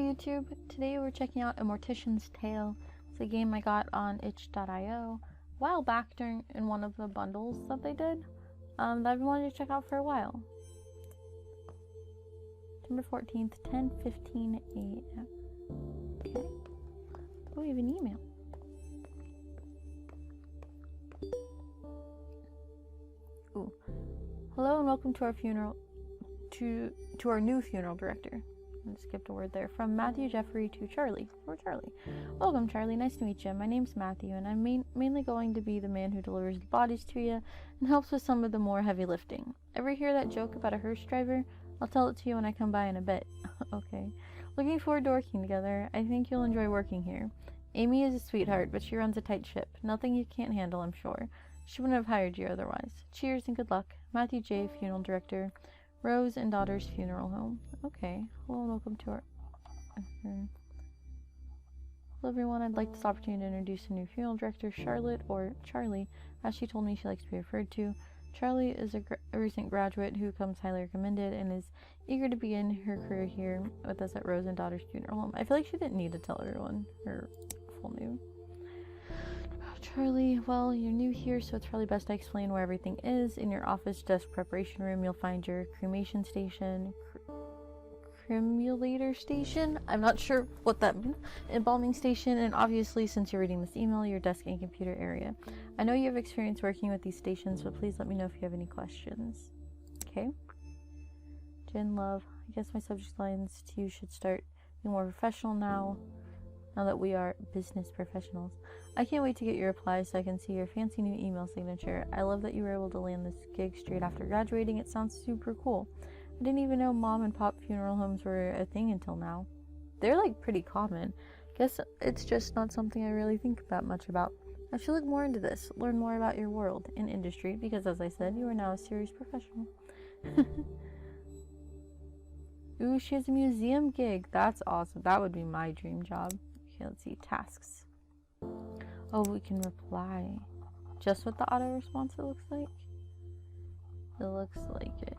YouTube. Today we're checking out A Mortician's Tale. It's a game I got on itch.io a while back in one of the bundles that they did that I've been wanting to check out for a while. September 14th, 10:15 a.m. Okay. Oh, we have an email. Ooh. Hello and welcome to our funeral to our new funeral director. I skipped a word there. From Matthew Jeffrey to Charlie. Or Charlie. Welcome, Charlie. Nice to meet you. My name's Matthew, and I'm mainly going to be the man who delivers the bodies to you and helps with some of the more heavy lifting. Ever hear that joke about a hearse driver? I'll tell it to you when I come by in a bit. Okay. Looking forward to working together. I think you'll enjoy working here. Amy is a sweetheart, but she runs a tight ship. Nothing you can't handle, I'm sure. She wouldn't have hired you otherwise. Cheers and good luck. Matthew J., Funeral Director, Rose and Daughter's Funeral Home. Okay. Hello and welcome to our... Hello everyone. I'd like this opportunity to introduce a new funeral director, Charlotte, or Charlie, as she told me she likes to be referred to. Charlie is a recent graduate who comes highly recommended and is eager to begin her career here with us at Rose and Daughter's Funeral Home. I feel like she didn't need to tell everyone her full name. Charlie, well, you're new here, so it's probably best I explain where everything is. In your office desk preparation room, you'll find your cremation station, cremulator station, I'm not sure what that means, embalming station, and obviously, since you're reading this email, your desk and computer area. I know you have experience working with these stations, but please let me know if you have any questions. Okay. Jen, love, I guess my subject lines to you should start being more professional now that we are business professionals. I can't wait to get your reply so I can see your fancy new email signature. I love that you were able to land this gig straight after graduating. It sounds super cool. I didn't even know mom and pop funeral homes were a thing until now. They're like pretty common. Guess it's just not something I really think that much about. I should look more into this, learn more about your world and industry, because as I said, you are now a serious professional. Ooh, she has a museum gig. That's awesome. That would be my dream job. Okay, let's see. Tasks. Oh, we can reply. Just with the auto response, it looks like? It looks like it.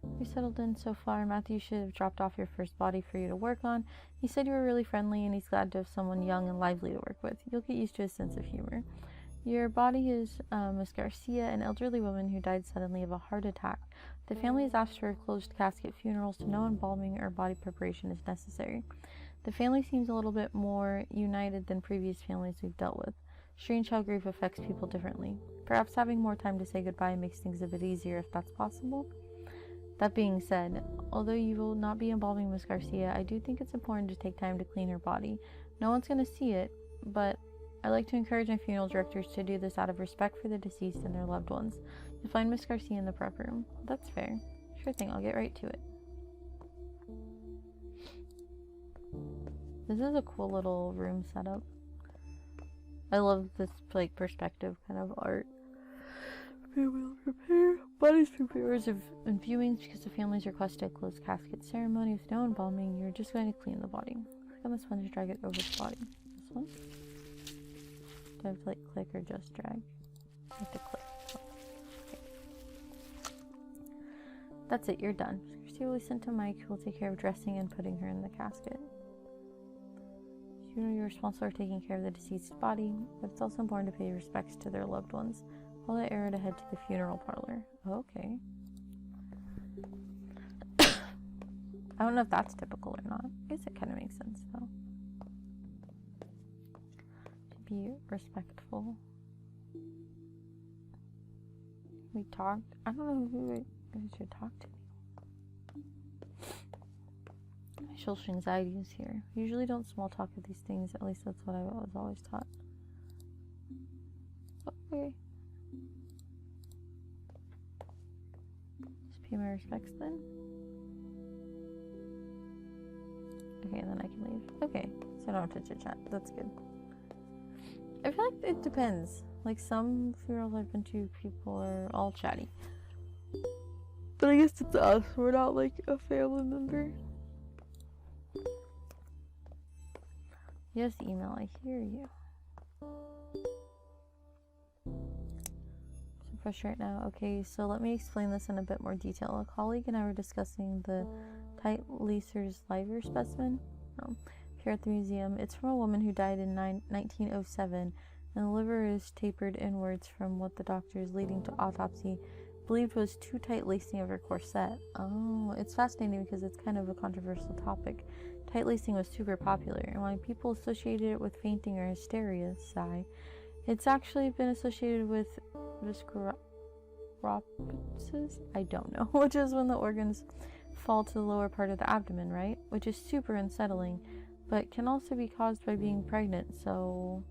We settled in so far. Matthew should have dropped off your first body for you to work on. He said you were really friendly and he's glad to have someone young and lively to work with. You'll get used to his sense of humor. Your body is Miss Garcia, an elderly woman who died suddenly of a heart attack. The family has asked for a closed casket funeral, so no embalming or body preparation is necessary. The family seems a little bit more united than previous families we've dealt with. Strange how grief affects people differently. Perhaps having more time to say goodbye makes things a bit easier if that's possible. That being said, although you will not be embalming Miss Garcia, I do think it's important to take time to clean her body. No one's going to see it, but I like to encourage my funeral directors to do this out of respect for the deceased and their loved ones. You'll find Miss Garcia in the prep room. That's fair. Sure thing, I'll get right to it. This is a cool little room setup. I love this like perspective kind of art. We will prepare bodies for prayers and viewings because the families requested a closed casket ceremony with no embalming. You're just going to clean the body. Click on this one to drag it over the body. This one? Do I have to like click or just drag? I have to click. Okay. That's it, you're done. Christy will be sent to Mike, who will take care of dressing and putting her in the casket. You know you're responsible for taking care of the deceased's body, but it's also important to pay respects to their loved ones. Follow the arrow to head to the funeral parlor. Okay. I don't know if that's typical or not. I guess it kind of makes sense, though. To be respectful. We talked. I don't know who we should talk to. My social anxiety is here. We usually don't small talk with these things. At least that's what I was always taught. Okay. Just pay my respects then. Okay, and then I can leave. Okay, so I don't have to chit chat. That's good. I feel like it depends. Like some funerals I've been to, people are all chatty. But I guess it's us. We're not like a family member. Yes, email, I hear you. So fresh right now. Okay, so let me explain this in a bit more detail. A colleague and I were discussing the Tight lacer's liver specimen? No. Here at the museum, it's from a woman who died in 1907, and the liver is tapered inwards from what the doctors leading to autopsy believed was too tight lacing of her corset. Oh, it's fascinating because it's kind of a controversial topic. Tight lacing was super popular, and why people associated it with fainting or hysteria, sigh. It's actually been associated with visceropsis, I don't know, which is when the organs fall to the lower part of the abdomen, right? Which is super unsettling, but can also be caused by being pregnant, so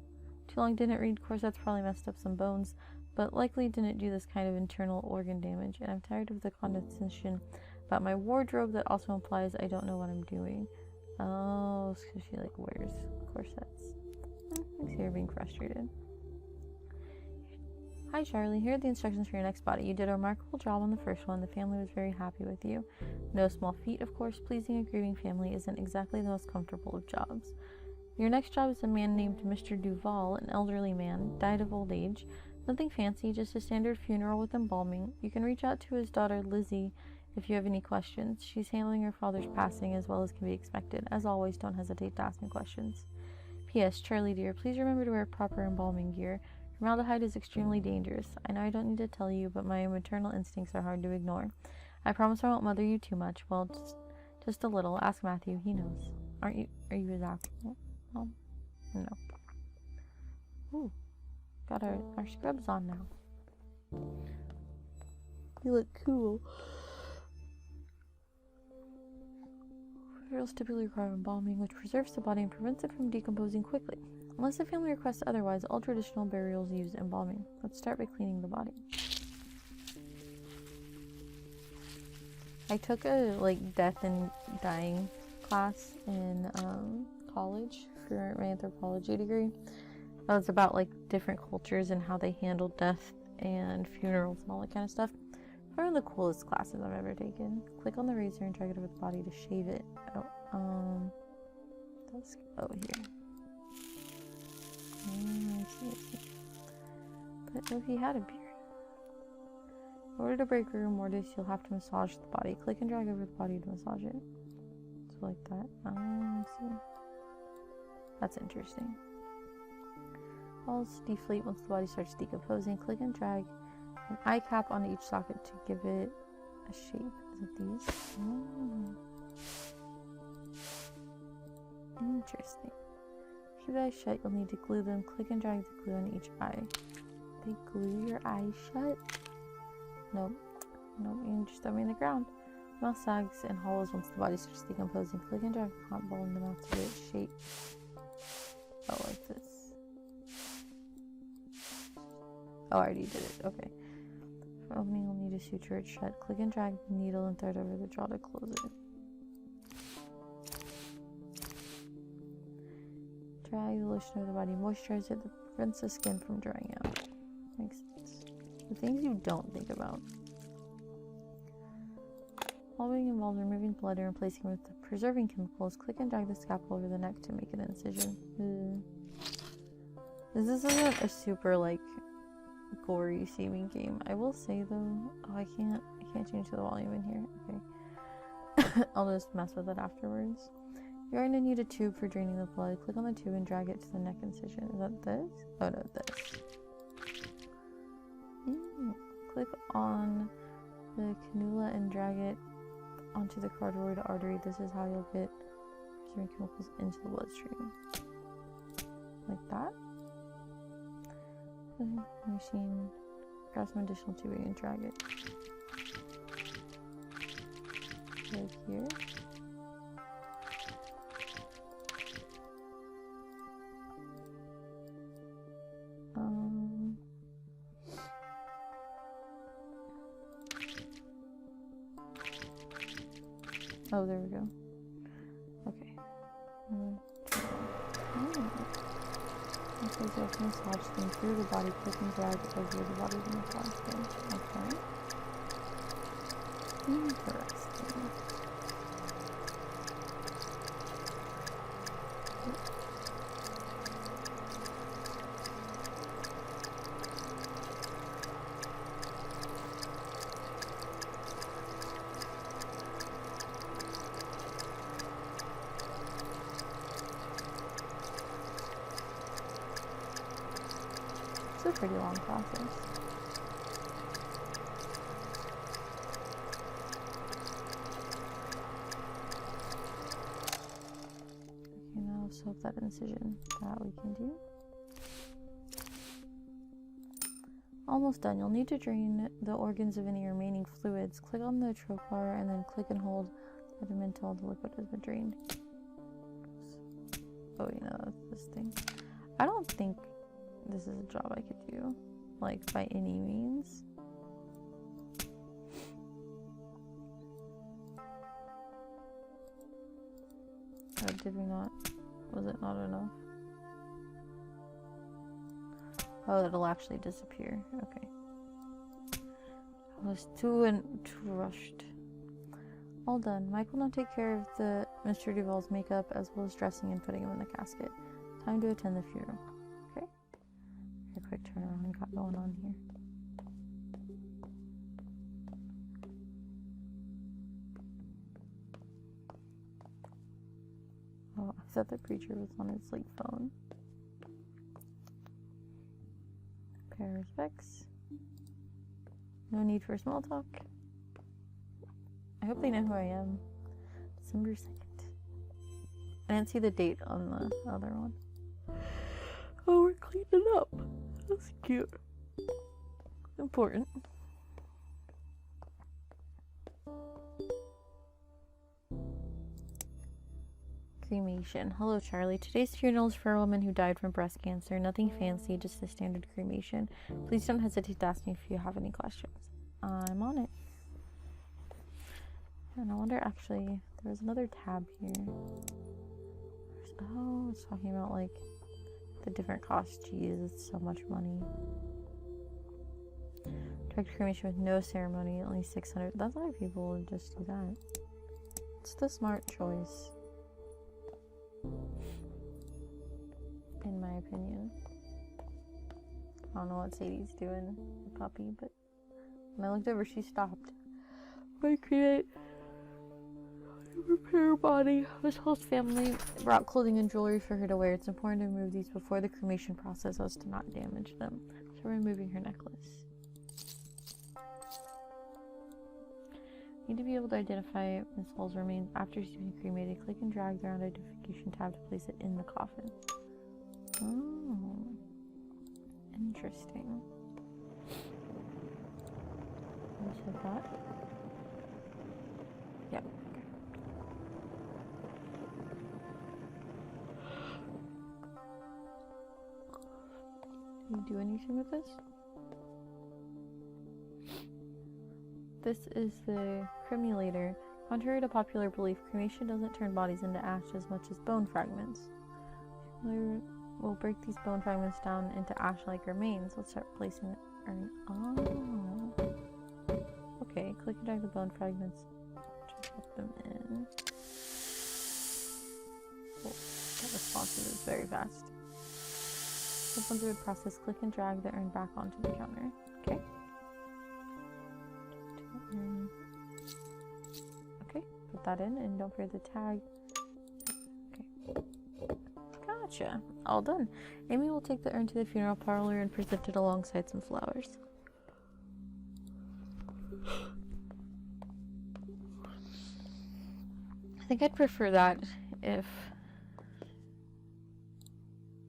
too long didn't read corsets probably messed up some bones, but likely didn't do this kind of internal organ damage, and I'm tired of the condescension about my wardrobe that also implies I don't know what I'm doing. Oh, so she like wears corsets. I see her being frustrated. Hi Charlie, here are the instructions for your next body. You did a remarkable job on the first one. The family was very happy with you. No small feat, of course. Pleasing a grieving family isn't exactly the most comfortable of jobs. Your next job is a man named Mr. Duval, an elderly man, died of old age. Nothing fancy, just a standard funeral with embalming. You can reach out to his daughter Lizzie if you have any questions. She's handling her father's passing as well as can be expected. As always, don't hesitate to ask me questions. P.S. Charlie dear, please remember to wear proper embalming gear. Formaldehyde is extremely dangerous. I know I don't need to tell you, but my maternal instincts are hard to ignore. I promise I won't mother you too much. Well, just a little. Ask Matthew. He knows. Are you his actual mom? No. Ooh. Got our scrubs on now. You look cool. Funerals typically require embalming, which preserves the body and prevents it from decomposing quickly. Unless the family requests otherwise, all traditional burials use embalming. Let's start by cleaning the body. I took a death and dying class in college for my anthropology degree. That was about different cultures and how they handled death and funerals and all that kind of stuff. One of the coolest classes I've ever taken. Click on the razor and drag it over the body to shave it. Let's go here. I see. But if he had a beard. In order to break rigor mortis, you'll have to massage the body. Click and drag over the body to massage it. So like that. I see. That's interesting. Balls deflate once the body starts decomposing. Click and drag an eye cap onto each socket to give it a shape. Is it these? Oh. Interesting. To keep the eyes shut, you'll need to glue them. Click and drag the glue on each eye. They glue your eyes shut? Nope. You can just throw me in the ground. Mouth sags and hollows once the body starts decomposing. Click and drag a cotton ball in the mouth to get it shape. Oh, like this. Oh, I already did it. Okay. For opening, you'll need to suture it shut. Click and drag the needle and thread over the jaw to close it. Drag the lotion over the body. Moisturize it. That prevents the skin from drying out. Makes sense. The things you don't think about. While being involved in removing blood and replacing it with the preserving chemicals, click and drag the scalpel over the neck to make an incision. This isn't a super gory seeming game. I will say though, I can't change the volume in here. Okay. I'll just mess with it afterwards. You're going to need a tube for draining the blood. Click on the tube and drag it to the neck incision. Is that this? Oh no, this. Click on the cannula and drag it onto the carotid artery. This is how you'll get preserving chemicals into the bloodstream. Like that. Machine. Grab some additional tubing and drag it. Like here. Oh, there we go. Okay. Okay, so I can massage things through the body, click and drag over the body to massage things. Okay. Interesting. It's a pretty long process. Okay, now soak that incision. That we can do. Almost done. You'll need to drain the organs of any remaining fluids. Click on the trocar and then click and hold the item until the liquid has been drained. Oh, you know, that's this thing. I don't think this is a job I could do, like, by any means. Or did we not? Was it not enough? Oh, it'll actually disappear. Okay. I was too rushed. All done. Mike will now take care of the Mr. Duval's makeup as well as dressing and putting him in the casket. Time to attend the funeral. Okay. A quick turnaround and got going on here. Oh, I thought the preacher was on his like phone. Pay our respects. No need for small talk. I hope they know who I am. December 2nd. I didn't see the date on the other one. Oh, we're cleaning up. That's cute. Important. Cremation. Hello, Charlie. Today's funeral is for a woman who died from breast cancer. Nothing fancy, just a standard cremation. Please don't hesitate to ask me if you have any questions. I'm on it. And I wonder, actually, there was another tab here. Oh, it's talking about, like, the different costs. Jeez, it's so much money. Direct cremation with no ceremony, only 600. That's why people would just do that. It's the smart choice, in my opinion. I don't know what Sadie's doing, the puppy, but when I looked over, she stopped. I create repair her body. This host family brought clothing and jewelry for her to wear. It's important to remove these before the cremation process so as to not damage them. So we're removing her necklace. Need to be able to identify Miss Hall's remains after she's been cremated. Click and drag the round identification tab to place it in the coffin. Oh, interesting. You said that? Yep. Do you do anything with this? This is the cremulator. Contrary to popular belief, cremation doesn't turn bodies into ash as much as bone fragments. We'll break these bone fragments down into ash-like remains. Let's start placing it. Oh. Okay, click and drag the bone fragments to put them in. Oh, that responsive is very fast. Once the process, click and drag the urn back onto the counter. Okay. Okay, put that in and don't forget the tag. Okay. Gotcha. All done. Amy will take the urn to the funeral parlor and present it alongside some flowers. I think I'd prefer that if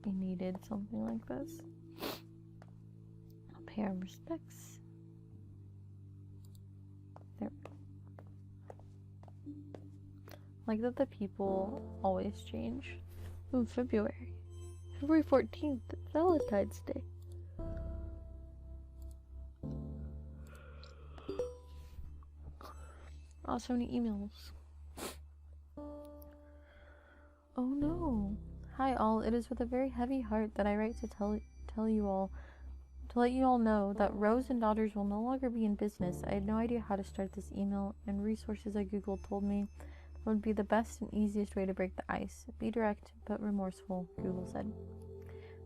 we needed something like this. I'll pay our respects. There. Like that the people always change. Ooh, February 14th, Valentine's Day. Oh, so many emails. Oh no. Hi all, it is with a very heavy heart that I write to let you all know that Rose and Daughters will no longer be in business. I had no idea how to start this email, and resources I googled told me that would be the best and easiest way to break the ice. Be direct but remorseful, Google said.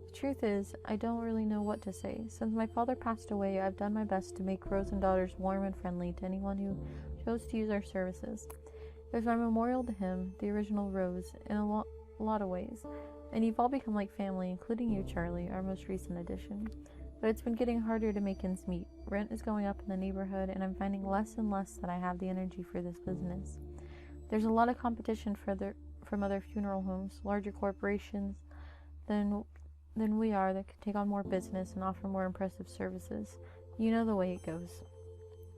The truth is, I don't really know what to say. Since my father passed away, I've done my best to make Rose and Daughters warm and friendly to anyone who chose to use our services. It was my memorial to him, the original Rose, in a lot of ways, and you've all become like family, including you, Charlie, our most recent addition. But it's been getting harder to make ends meet. Rent is going up in the neighborhood, and I'm finding less and less that I have the energy for this business. There's a lot of competition from other funeral homes, larger corporations than we are that can take on more business and offer more impressive services. You know the way it goes.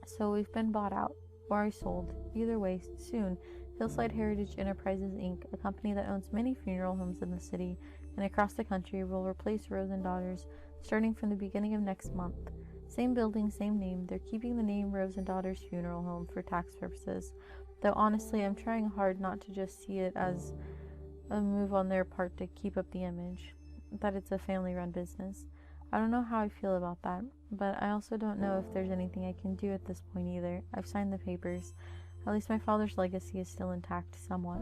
So we've been bought out, or sold. Either way, soon, Hillside Heritage Enterprises Inc., a company that owns many funeral homes in the city and across the country, will replace Rose and Daughters starting from the beginning of next month. Same building, same name. They're keeping the name Rose and Daughters Funeral Home for tax purposes. Though honestly, I'm trying hard not to just see it as a move on their part to keep up the image that it's a family-run business. I don't know how I feel about that, but I also don't know if there's anything I can do at this point either. I've signed the papers. At least my father's legacy is still intact somewhat.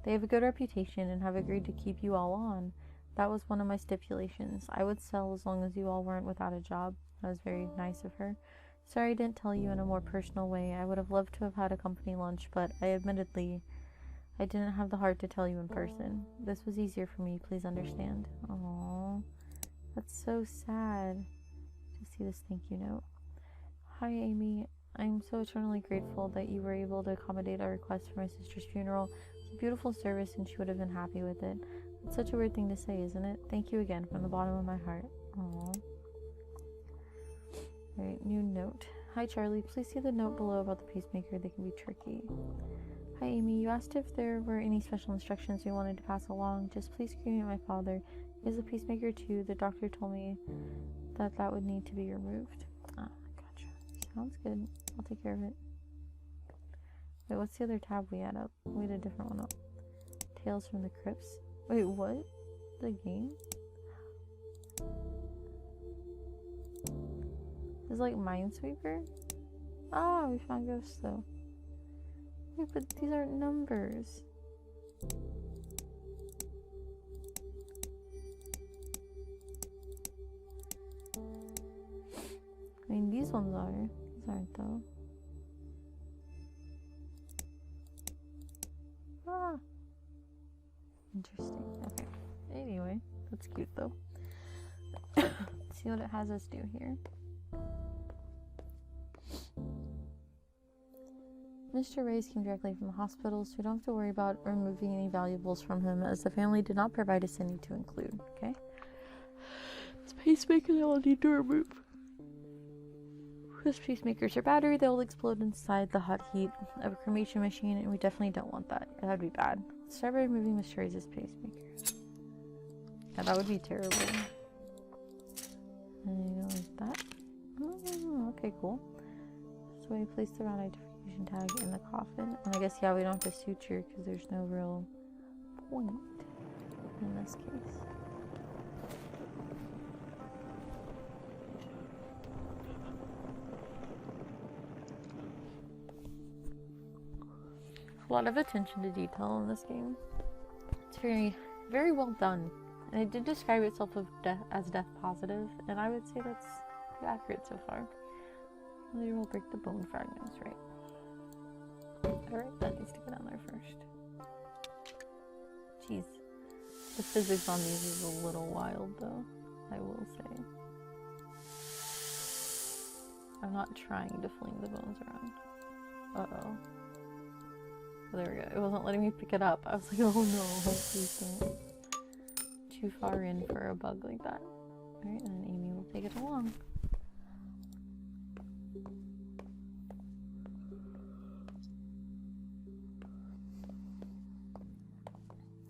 They have a good reputation and have agreed to keep you all on. That was one of my stipulations. I would sell as long as you all weren't without a job. That was very nice of her. Sorry I didn't tell you in a more personal way. I would have loved to have had a company lunch, but I didn't have the heart to tell you in person. This was easier for me, please understand. Aww. That's so sad to see this thank you note. Hi, Amy. I'm so eternally grateful that you were able to accommodate our request for my sister's funeral. It's a beautiful service and she would have been happy with it. It's such a weird thing to say, isn't it? Thank you again from the bottom of my heart. Aww. Alright, new note. Hi, Charlie. Please see the note below about the pacemaker. They can be tricky. Hi, Amy. You asked if there were any special instructions you wanted to pass along. Just please cremate my father. He has a pacemaker too. The doctor told me that would need to be removed. Ah, gotcha. Sounds good. I'll take care of it. Wait, what's the other tab we had up? We had a different one up. Tales from the Crypts. Wait, what? The game? It's like Minesweeper? Ah, we found ghosts though. Wait, but these aren't numbers. I mean, these ones are. These aren't though. Ah. Interesting. Okay. Anyway, that's cute though. Let's see what it has us do here. Mr. Reyes came directly from the hospital, so we don't have to worry about removing any valuables from him, as the family did not provide us any to include, okay? This pacemaker they will need to remove. This pacemaker's your battery, they will explode inside the hot heat of a cremation machine, and we definitely don't want that. That would be bad. Let's start by removing Mr. Reyes' pacemaker. Yeah, that would be terrible. And you go like that. Oh, okay, cool. So I placed the round identification tag in the coffin. And I guess, yeah, we don't have to suture because there's no real point in this case. A lot of attention to detail in this game. It's very, very well done. And it did describe itself as death positive, and I would say that's accurate so far. We will break the bone fragments, right? Alright, that needs to go down there first. Jeez. The physics on these is a little wild, though, I will say. I'm not trying to fling the bones around. Uh-oh. Oh, there we go. It wasn't letting me pick it up. I was like, oh no, please don't. Too far in for a bug like that. Alright, and then Amy will take it along.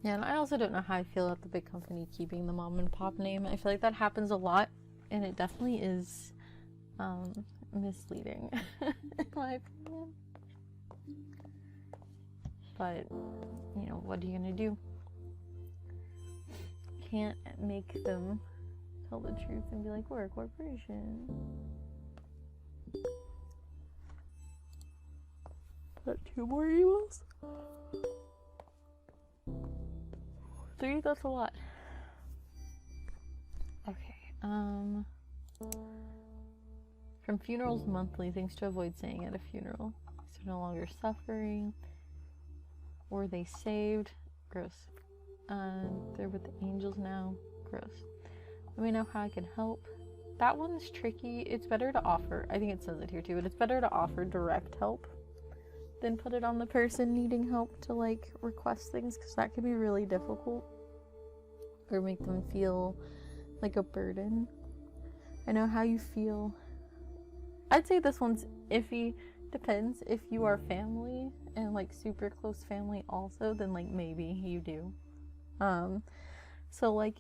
Yeah, and I also don't know how I feel about the big company keeping the mom and pop name. I feel like that happens a lot, and it definitely is misleading, in my opinion. But, you know, what are you gonna do? Can't make them tell the truth and be like, we're a corporation. Got 2 more emails? 3? That's a lot. Okay, from Funerals Monthly, things to avoid saying at a funeral. So they're no longer suffering. Were they saved? Gross. They're with the angels now. Gross. Let me know how I can help. that one's tricky. It's better to offer, I think it says it here too, but it's better to offer direct help than put it on the person needing help to like request things, because that can be really difficult or make them feel like a burden. I know how you feel. I'd say this one's iffy. Depends. If you are family and like super close family also, then like maybe you do. So like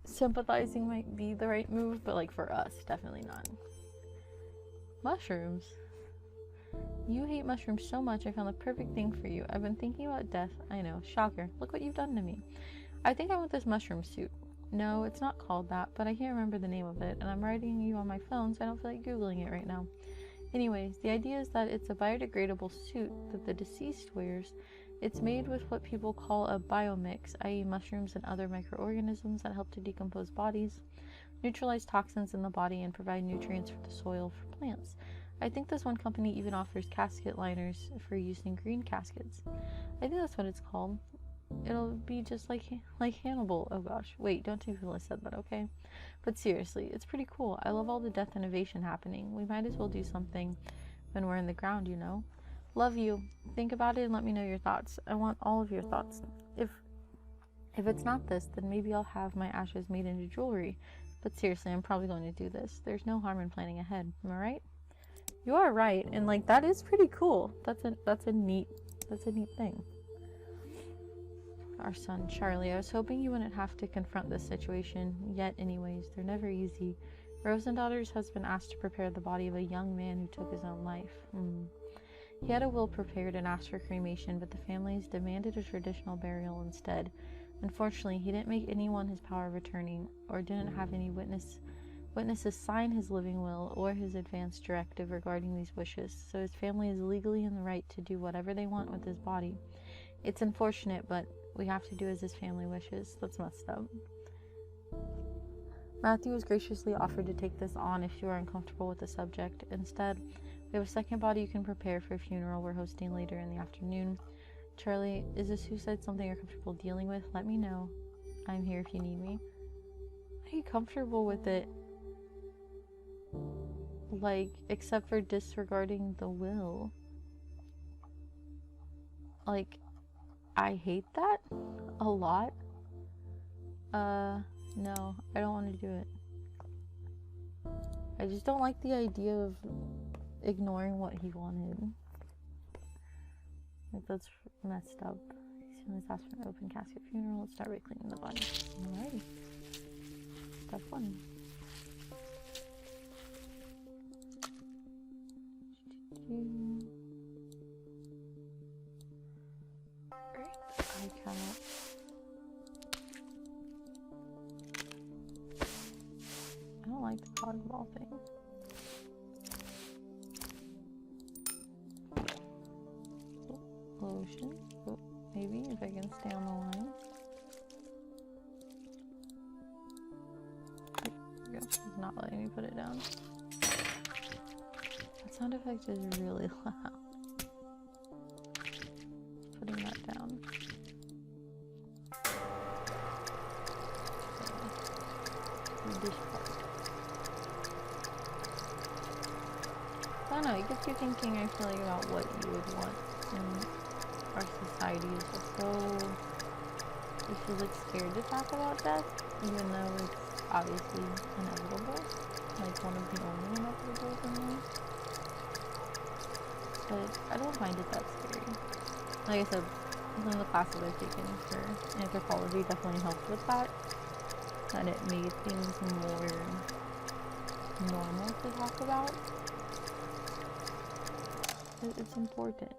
sympathizing might be the right move, but like for us, definitely not. Mushrooms. You hate mushrooms so much, I found the perfect thing for you. I've been thinking about death. I know. Shocker. Look what you've done to me. I think I want this mushroom suit. No, it's not called that, but I can't remember the name of it, and I'm writing you on my phone, so I don't feel like Googling it right now. Anyways, the idea is that it's a biodegradable suit that the deceased wears. It's made with what people call a biomix, i.e. mushrooms and other microorganisms that help to decompose bodies, neutralize toxins in the body, and provide nutrients for the soil for plants. I think this one company even offers casket liners for use in green caskets. I think that's what it's called. It'll be just like Hannibal. Oh gosh, wait, don't tell people I said that, okay? But seriously, it's pretty cool. I love all the death innovation happening. We might as well do something when we're in the ground, you know? Love you. Think about it and let me know your thoughts. I want all of your thoughts. If it's not this, then maybe I'll have my ashes made into jewelry. But seriously, I'm probably going to do this. There's no harm in planning ahead. Am I right? You are right, and like that is pretty cool. That's a neat thing. Our son, Charlie. I was hoping you wouldn't have to confront this situation, yet anyways, they're never easy. Rosendotter's husband asked to prepare the body of a young man who took his own life. He had a will prepared and asked for cremation, but the families demanded a traditional burial instead. Unfortunately, he didn't make anyone his power of attorney, or didn't have any witnesses sign his living will or his advance directive regarding these wishes, so his family is legally in the right to do whatever they want with his body. It's unfortunate, but we have to do as his family wishes. That's messed up. Matthew has graciously offered to take this on if you are uncomfortable with the subject. Instead, we have a second body you can prepare for a funeral we're hosting later in the afternoon. Charlie, is a suicide something you're comfortable dealing with? Let me know. I'm here if you need me. Are you comfortable with it? Like, except for disregarding the will. Like, I hate that a lot. No, I don't want to do it. I just don't like the idea of ignoring what he wanted. Like, that's messed up. Let's ask for an open casket funeral. Let's start by cleaning the body. Alrighty. Step 1. Great. I cannot. I don't like the cotton ball thing. Lotion. Oh, maybe if I can stay on the line. There we go. It's not letting me put it down. That sound effect is really loud. Putting that down. Okay. Dish part. I don't know, it gets you thinking, I feel like, about what you would want in our society is just so, it feels like scared to talk about death, even though it's obviously inevitable, like one of the only inevitable things. But I don't find it that scary. Like I said, some of the classes I've taken for anthropology definitely helped with that, that it made things more normal to talk about. It's important.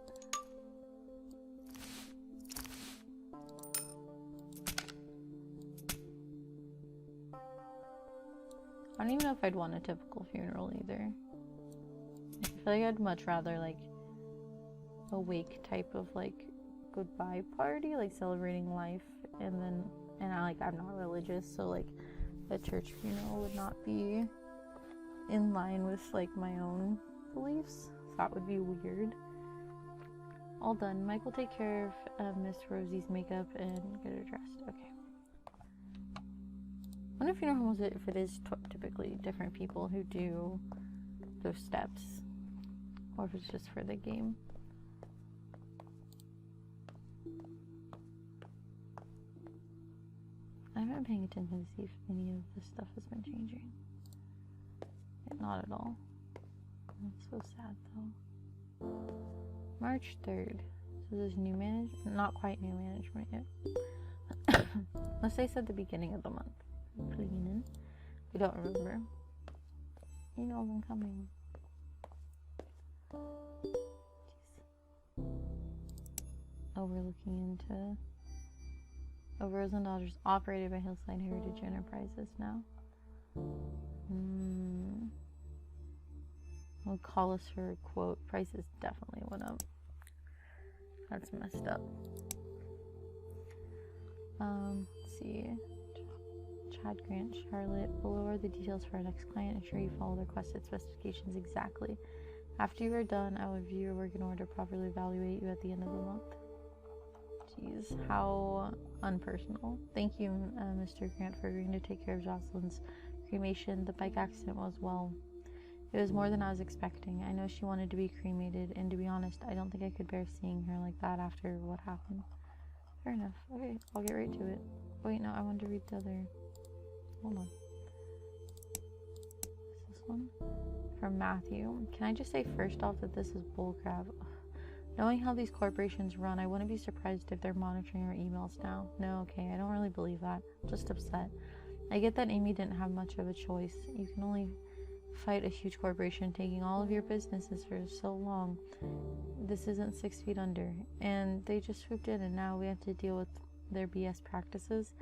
I don't even know if I'd want a typical funeral either. I feel like I'd much rather like a wake type of like goodbye party, like celebrating life, and I'm not religious, so like a church funeral would not be in line with like my own beliefs. So that would be weird. All done. Mike will take care of Miss Rosie's makeup and get her dressed. Okay. I wonder if funeral homes, if it is typically different people who do those steps, or if it's just for the game. I haven't been paying attention to see if any of this stuff has been changing. Yeah, not at all. That's so sad though. March 3rd. So there's new management, not quite new management yet. Unless they said the beginning of the month. Cleaning. We don't remember. You know I'm coming. Jeez. Oh, we're looking into Rose and Daughters, operated by Hillside Heritage Enterprises now. Well, call us for a quote. Prices definitely went up. That's messed up. Let's see. Chad Grant, Charlotte. Below are the details for our next client. Ensure you follow the requested specifications exactly. After you are done, I will review your work in order to properly evaluate you at the end of the month. Jeez, how unpersonal. Thank you, Mr. Grant, for agreeing to take care of Jocelyn's cremation. The bike accident was, well, it was more than I was expecting. I know she wanted to be cremated, and to be honest, I don't think I could bear seeing her like that after what happened. Fair enough. Okay, I'll get right to it. Wait, no, I wanted to read the other. Hold on. Is this one? From Matthew. Can I just say first off that this is bullcrap? Knowing how these corporations run, I wouldn't be surprised if they're monitoring our emails now. No, okay, I don't really believe that. I'm just upset. I get that Amy didn't have much of a choice. You can only fight a huge corporation taking all of your businesses for so long. This isn't 6 feet under. And they just swooped in, and now we have to deal with their BS practices.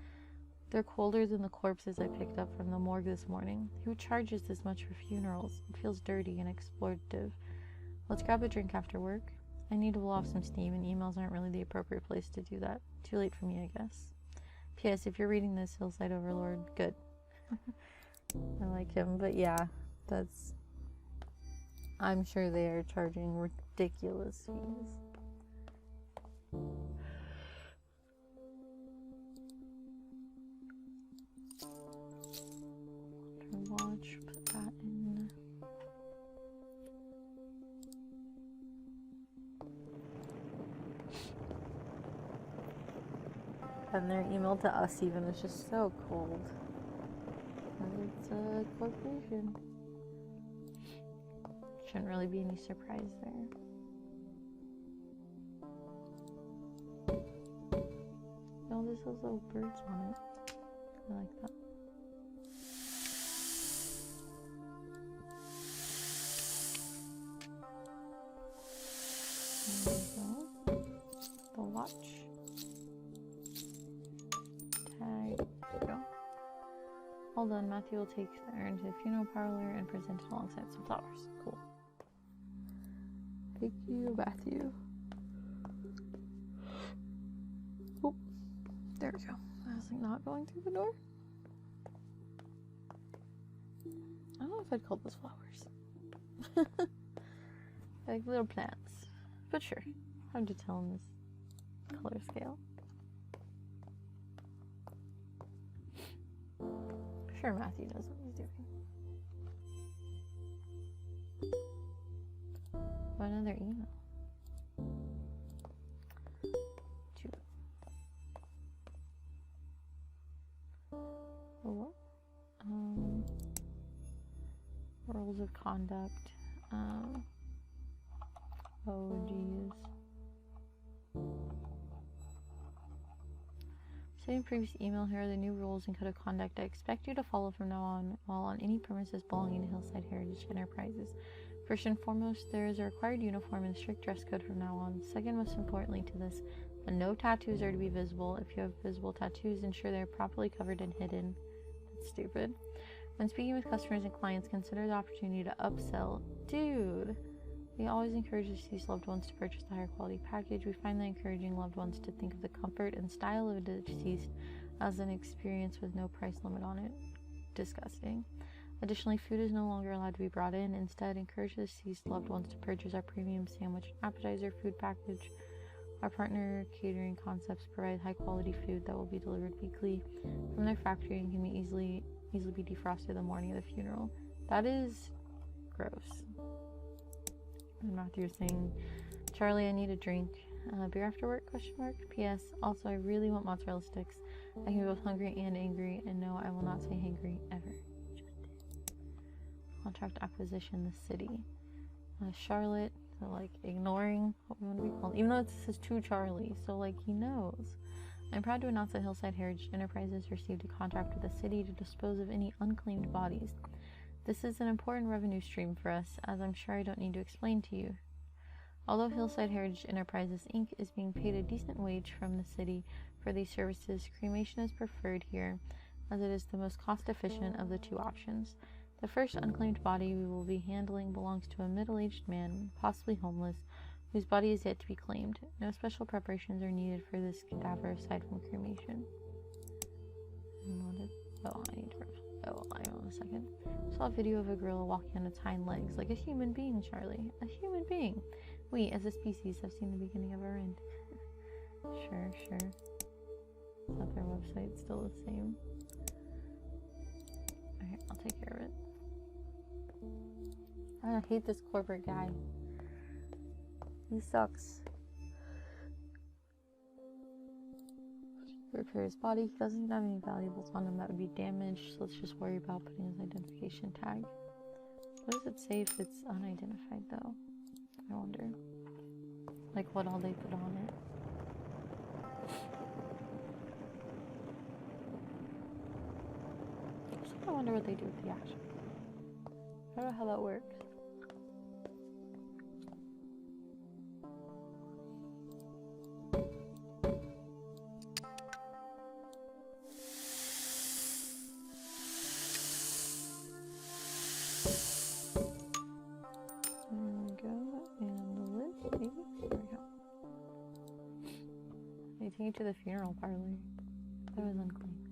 They're colder than the corpses I picked up from the morgue this morning. Who charges this much for funerals? It feels dirty and exploitative. Let's grab a drink after work. I need to blow off some steam, and emails aren't really the appropriate place to do that. Too late for me, I guess. P.S. If you're reading this, Hillside Overlord, good. I like him, but yeah, that's... I'm sure they are charging ridiculous fees. Watch, put that in. And their email to us even is just so cold. And it's a corporation. Shouldn't really be any surprise there. Oh, this has little birds on it. I like that. There we go. The watch. Tag. There we go. All done. Matthew will take the urn to the funeral parlor and present it alongside some flowers. Cool. Thank you, Matthew. Oh, there we go. I was like not going through the door. I don't know if I'd call those flowers. Like little plants. But sure, hard to tell in this color scale. Sure, Matthew knows what he's doing. Oh, another email. Two. Oh, rules of conduct. Oh, geez. Same previous email, here are the new rules and code of conduct I expect you to follow from now on while on any premises belonging to Hillside Heritage Enterprises. First and foremost, there is a required uniform and strict dress code from now on. Second, most importantly to this, no tattoos are to be visible. If you have visible tattoos, ensure they are properly covered and hidden. That's stupid. When speaking with customers and clients, consider the opportunity to upsell. Dude! We always encourage deceased loved ones to purchase the higher quality package. We find that encouraging loved ones to think of the comfort and style of a deceased as an experience with no price limit on it. Disgusting. Additionally, food is no longer allowed to be brought in. Instead, encourage the deceased loved ones to purchase our premium sandwich and appetizer food package. Our partner catering concepts provide high quality food that will be delivered weekly from their factory and can be easily be defrosted the morning of the funeral. That is gross. And Matthew's saying, Charlie, I need a drink. Beer after work? Question mark. P.S. Also, I really want mozzarella sticks. I can be both hungry and angry, and no, I will not say hangry ever. Contract acquisition, the city. Charlotte, so like ignoring what we want to be called, even though it says to Charlie, so like he knows. I'm proud to announce that Hillside Heritage Enterprises received a contract with the city to dispose of any unclaimed bodies. This is an important revenue stream for us, as I'm sure I don't need to explain to you. Although Hillside Heritage Enterprises Inc. is being paid a decent wage from the city for these services, cremation is preferred here, as it is the most cost-efficient of the two options. The first unclaimed body we will be handling belongs to a middle-aged man, possibly homeless, whose body is yet to be claimed. No special preparations are needed for this cadaver aside from cremation. I know in a second. I saw a video of a gorilla walking on its hind legs, like a human being, Charlie. A human being. We, as a species, have seen the beginning of our end. Sure. Is that their website still the same? Alright, I'll take care of it. I hate this corporate guy. He sucks. Repair his body. He doesn't have any valuables on him that would be damaged, so let's just worry about putting his identification tag. What does it say if it's unidentified, though? I wonder. Like, what all they put on it. So I wonder what they do with the action. I don't know how that works. Take you to the funeral parlor. That was unclaimed.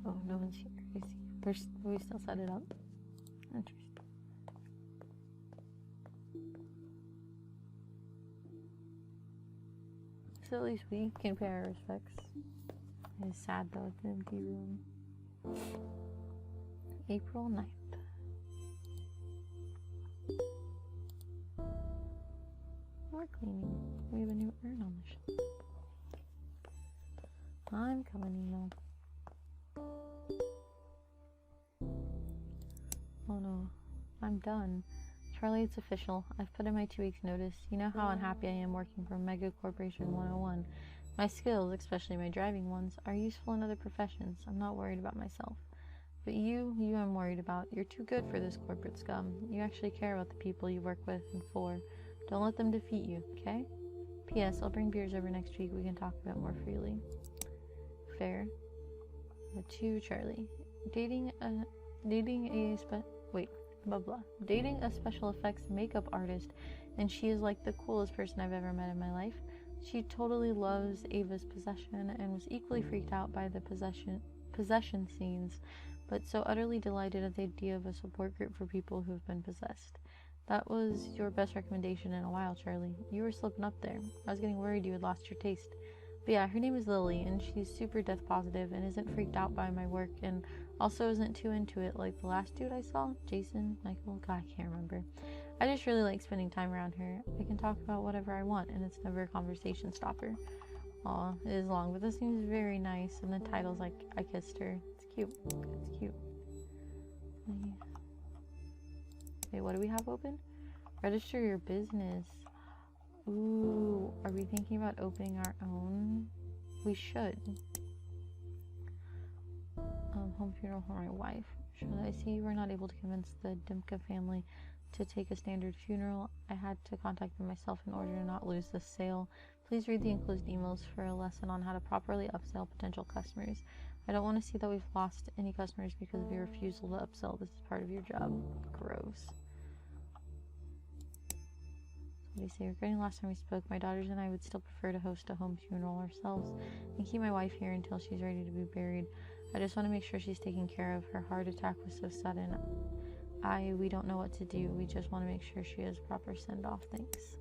Oh, no one's here. I see. We still set it up. Interesting. So at least we can pay our respects. It is sad though, it's an empty room. April 9th. More cleaning. We have a new urn on the shelf. I'm coming, email. Oh no, I'm done. Charlie, it's official. I've put in my 2 weeks notice. You know how unhappy I am working for Mega Corporation 101. My skills, especially my driving ones, are useful in other professions. I'm not worried about myself. But you I'm worried about. You're too good for this corporate scum. You actually care about the people you work with and for. Don't let them defeat you, okay? P.S. I'll bring beers over next week. We can talk about more freely. Fair. To Charlie. Dating a special effects makeup artist, and she is like the coolest person I've ever met in my life. She totally loves Ava's possession and was equally freaked out by the possession scenes, but so utterly delighted at the idea of a support group for people who have been possessed. That was your best recommendation in a while, Charlie. You were slipping up there. I was getting worried you had lost your taste. But yeah, her name is Lily, and she's super death positive and isn't freaked out by my work, and also isn't too into it like the last dude I saw. Jason? Michael? God, I can't remember. I just really like spending time around her. I can talk about whatever I want, and it's never a conversation stopper. Aw, it is long, but this seems very nice, and the title's like, I kissed her. It's cute. It's cute. Wait, what do we have open? Register your business. Ooh, are we thinking about opening our own? We should. Home funeral for my wife. Should I see you were not able to convince the Dimka family to take a standard funeral? I had to contact them myself in order to not lose this sale. Please read the enclosed emails for a lesson on how to properly upsell potential customers. I don't want to see that we've lost any customers because of your refusal to upsell. This is part of your job. Gross. What do you say? Regarding last time we spoke, my daughters and I would still prefer to host a home funeral ourselves and keep my wife here until she's ready to be buried. I just want to make sure she's taken care of. Her heart attack was so sudden. We don't know what to do. We just want to make sure she has proper send-off. Thanks.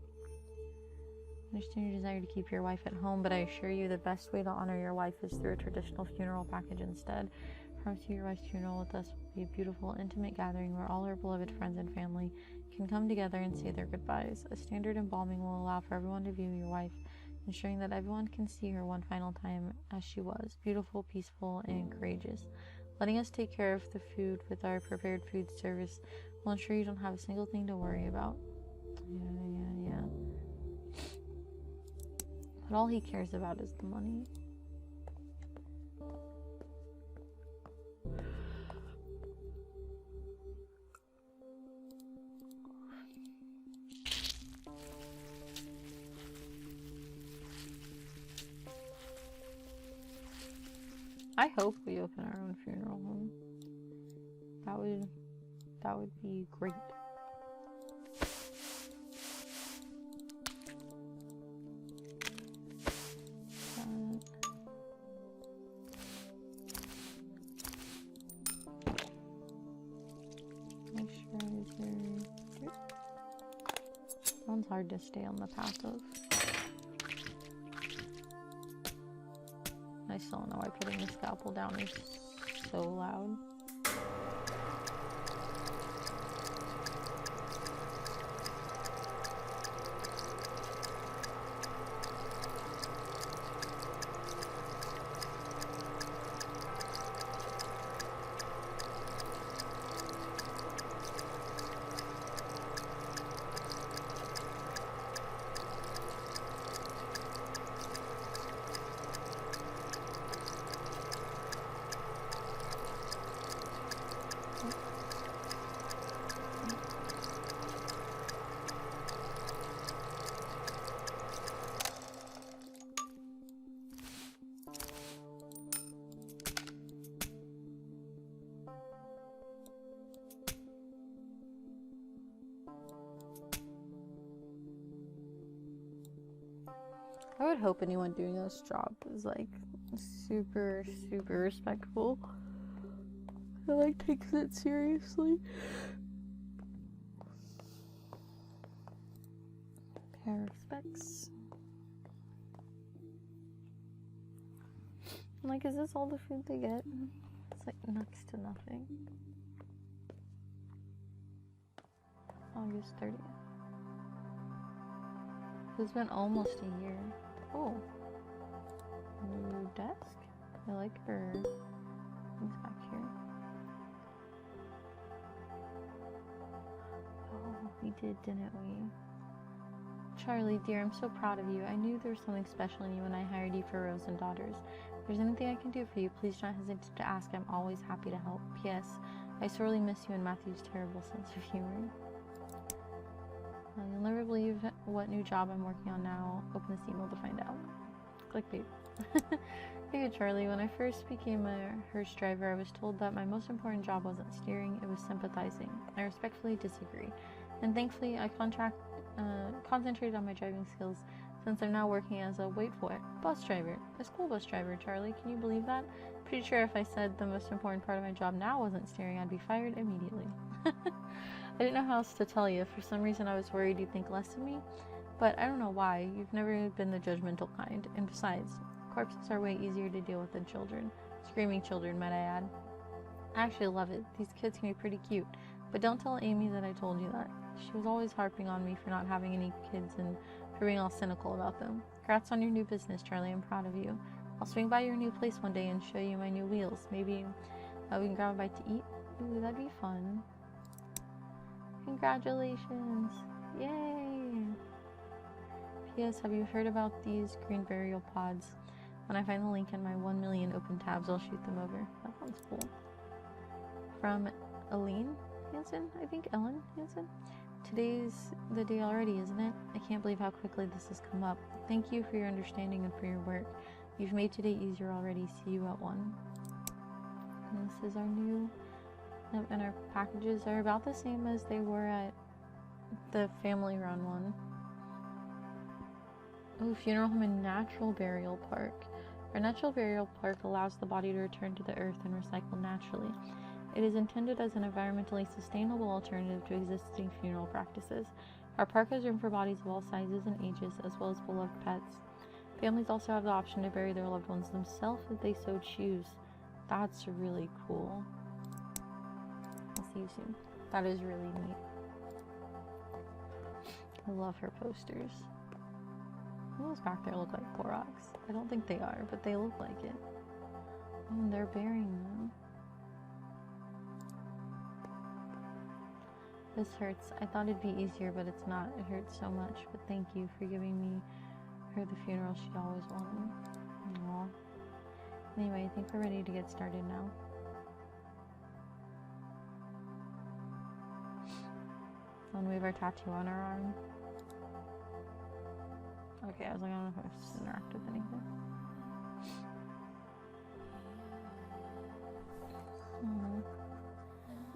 I understand your desire to keep your wife at home, but I assure you the best way to honor your wife is through a traditional funeral package instead. I promise you your wife's funeral with us will be a beautiful, intimate gathering where all her beloved friends and family can come together and say their goodbyes. A standard embalming will allow for everyone to view your wife, ensuring that everyone can see her one final time as she was, beautiful, peaceful, and courageous. Letting us take care of the food with our prepared food service will ensure you don't have a single thing to worry about. Yeah. But all he cares about is the money. I hope we open our own funeral home. That would be great. That one's hard to stay on the path of. I still don't know why putting the scalpel down is so loud. I would hope anyone doing this job is like super respectful and like takes it seriously. Pay respects. Like, is this all the food they get? It's like next to nothing. August 30th. It's been almost a year. Oh. New desk? I like her things back here. Oh, we did, didn't we? Charlie, dear, I'm so proud of you. I knew there was something special in you when I hired you for Rose and Daughters. If there's anything I can do for you, please don't hesitate to ask. I'm always happy to help. P.S. I sorely miss you and Matthew's terrible sense of humor. You'll never believe what new job I'm working on now. Open this email to find out. Clickbait. Hey Charlie, when I first became a hearse driver, I was told that my most important job wasn't steering, it was sympathizing. I respectfully disagree. And thankfully, I concentrated on my driving skills since I'm now working as a, wait for it, bus driver. A school bus driver, Charlie. Can you believe that? Pretty sure if I said the most important part of my job now wasn't steering, I'd be fired immediately. I didn't know how else to tell you. For some reason, I was worried you'd think less of me, but I don't know why. You've never been the judgmental kind. And besides, corpses are way easier to deal with than children. Screaming children, might I add. I actually love it. These kids can be pretty cute, but don't tell Amy that I told you that. She was always harping on me for not having any kids and for being all cynical about them. Congrats on your new business, Charlie. I'm proud of you. I'll swing by your new place one day and show you my new wheels. Maybe we can grab a bite to eat. Ooh, that'd be fun. Congratulations! Yay! P.S. Have you heard about these green burial pods? When I find the link in my 1 million open tabs, I'll shoot them over. That sounds cool. From Ellen Hansen? I think Ellen Hansen? Today's the day already, isn't it? I can't believe how quickly this has come up. Thank you for your understanding and for your work. You've made today easier already. See you at 1. And this is our new... And our packages are about the same as they were at the family run one. Oh, funeral home and natural burial park. Our natural burial park allows the body to return to the earth and recycle naturally. It is intended as an environmentally sustainable alternative to existing funeral practices. Our park has room for bodies of all sizes and ages, as well as beloved pets. Families also have the option to bury their loved ones themselves if they so choose. That's really cool. I'll see you soon. That is really neat. I love her posters. Those back there look like Koroks. I don't think they are, but they look like it. Oh, and they're burying them. This hurts. I thought it'd be easier, but it's not. It hurts so much, but thank you for giving me her the funeral she always wanted. Aww. Anyway, I think we're ready to get started now. And we have our tattoo on our arm. Okay, I was like, I don't know if I just interact with anything.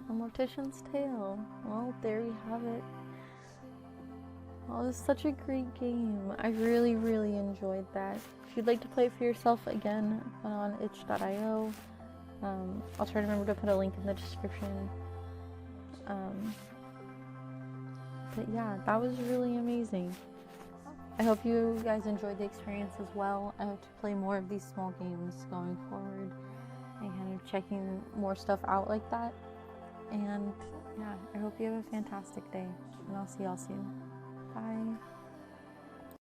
A Mortician's Tale. Well, there you have it. Oh, this is such a great game. I really, really enjoyed that. If you'd like to play it for yourself, again, on itch.io. I'll try to remember to put a link in the description. But yeah, that was really amazing. I hope you guys enjoyed the experience as well. I hope to play more of these small games going forward and kind of checking more stuff out like that. And yeah, I hope you have a fantastic day, and I'll see y'all soon. Bye.